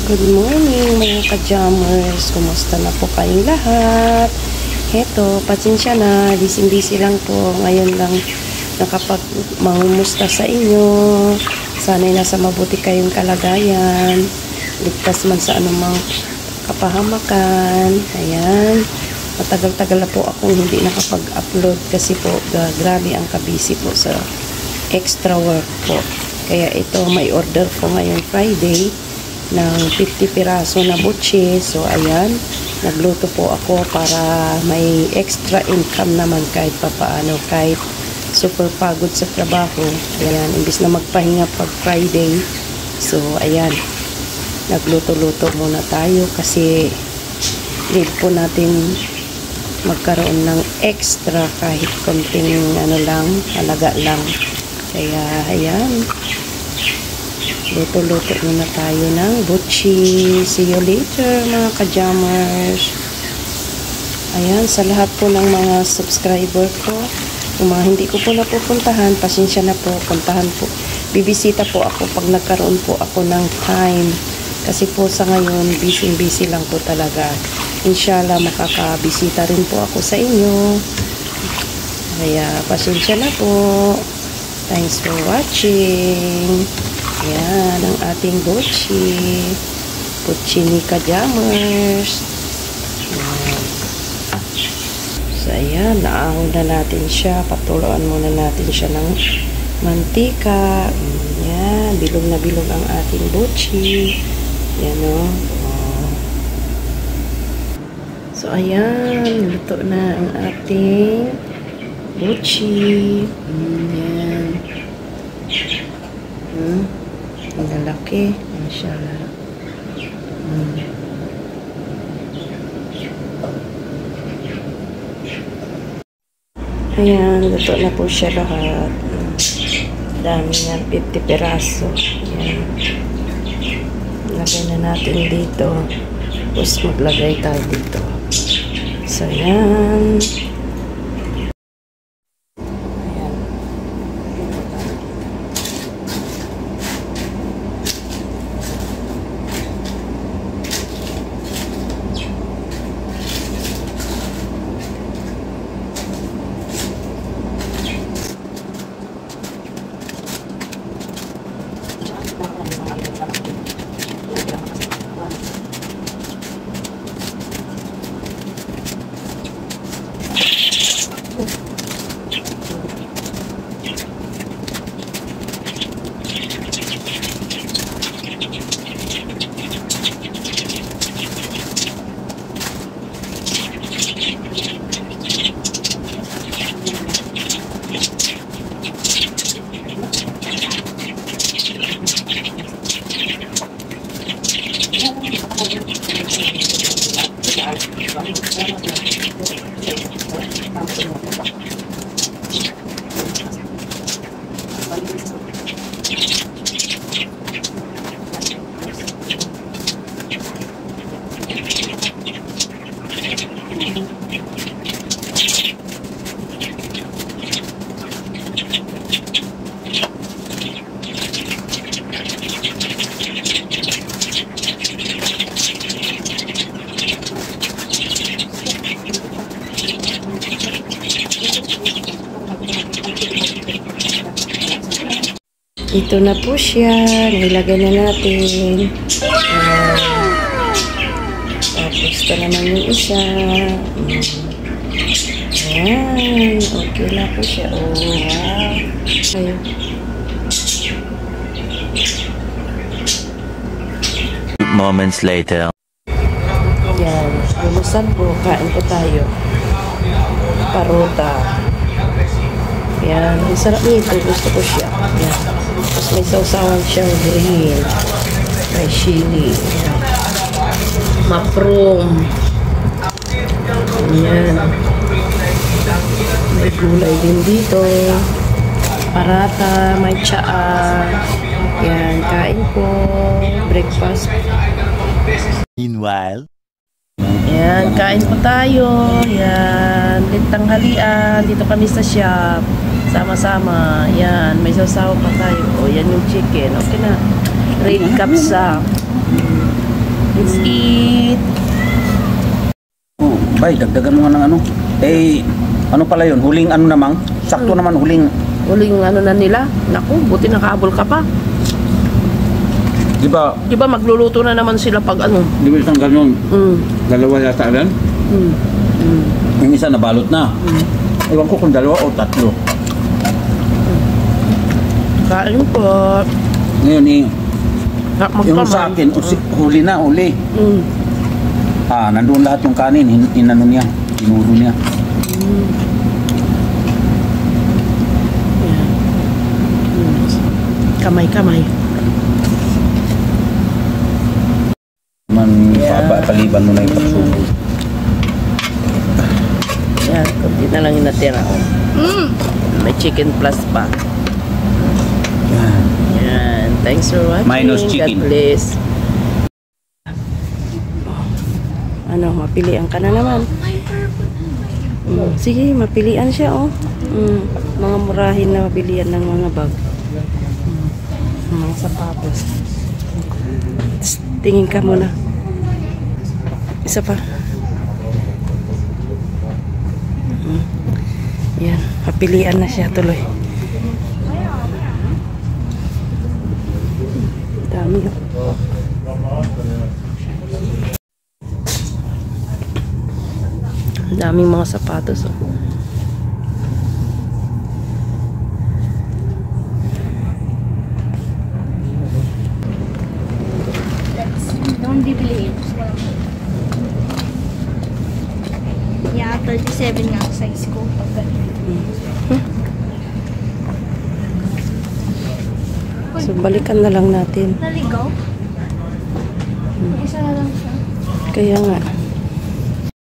Good morning mga ka-jammers. Kumusta na po kayong lahat? Heto, pasensya na. Busy lang po. Ngayon lang nakapag-mangumusta sa inyo. Sana'y nasa mabuti kayong kalagayan. Ligtas man sa anumang kapahamakan. Ayan. Matagal-tagal na po akong hindi nakapag-upload kasi po grabe ang kabisi po sa extra work po. Kaya ito, may order po ngayon Friday ng 50 piraso na butchi. So ayan, nagluto po ako para may extra income naman kahit papaano, kahit super pagod sa trabaho. Ayan, imbis na magpahinga pag Friday. So ayan, nagluto-luto muna tayo kasi need po natin magkaroon ng extra kahit konting halaga lang. Kaya ayan, luto-luto muna tayo ng butchi. See you later mga ka-jammers. Ayan, sa lahat po ng mga subscriber ko, yung mga hindi ko po napupuntahan, pasensya na po, puntahan po. Bibisita po ako pag nagkaroon po ako ng time. Kasi po sa ngayon, busy lang po talaga. Inshallah, makakabisita rin po ako sa inyo. Kaya, pasensya na po. Thanks for watching. Ayan, ang ating butchi. Butchi ni ka-jammers. Ayan. So, ayan, naahon na natin siya. Patuluan muna natin siya ng mantika. Ayan, bilog na bilog ang ating butchi. Ayan, o. So, ayan, luto na ang ating butchi. Ayan. Ang lalaki. Mashallah. Ayan, luto na po siya lahat. Dami na, 50 piraso. Ayan. Lagay na natin dito. Tapos maglagay tayo dito. So, ayan. Ito na po siya. Nilagay na natin. Tapos ito naman yung isa. Ayan. Okay na po siya. Oh, wow. Ayun. Moments later. Yan. Lumusan po. Kain po tayo. Parota. Yan. Ang sarap nito. Gusto ko siya. Yan. Tapos may sausawan siyang green. May chili. Yan. Maproom. Yan. May gulay din dito. Parata. May tsaa. Yan. Kain po. Breakfast. Meanwhile. Yan. Kain po tayo. Yan. Tanghalian. Dito kami sa shop. Sama-sama. Yan. May sasawa pa tayo. O, yan yung chicken. Okay na. Red capsa. Let's eat. Oh, bay, dagdagan mo nga ng ano. Eh, ano pala yun? Huling ano namang? Sakto naman huling. Huling ano na nila. Naku, buti nakahabol ka pa. Di ba? Di ba magluluto na naman sila pag ano? Di ba isang ganun? Mm. Dalawa yata rin? Mm. Mm. Yung isa nabalot na. Ewan ko kung dalawa o tatlo. Kain po. Ngayon eh, yung Magkamay. sa akin, huli na, huli. Mm. Nandun lahat yung kanin, inano niya, tinuro niya. Yan. Kamay-kamay. Paliban mo na yung pagsubo. Yan, kunti na lang yung natira. May chicken plus pa. Yan. Thanks for watching. Minus chicken. God bless. Ano, mapilian ka na naman. Sige, mapilian siya, oh. Mga murahin na mapilian ng mga bag. Mga sapatos. Tingin ka muna. Isa pa. Yan, mapilian na siya tuloy. Dami yun. Daming mga sapatos, oh. Don't bibili. Yeah, 37 nga ang size ko. So, balikan na lang natin. Naligaw? Isa na lang siya. Kaya nga.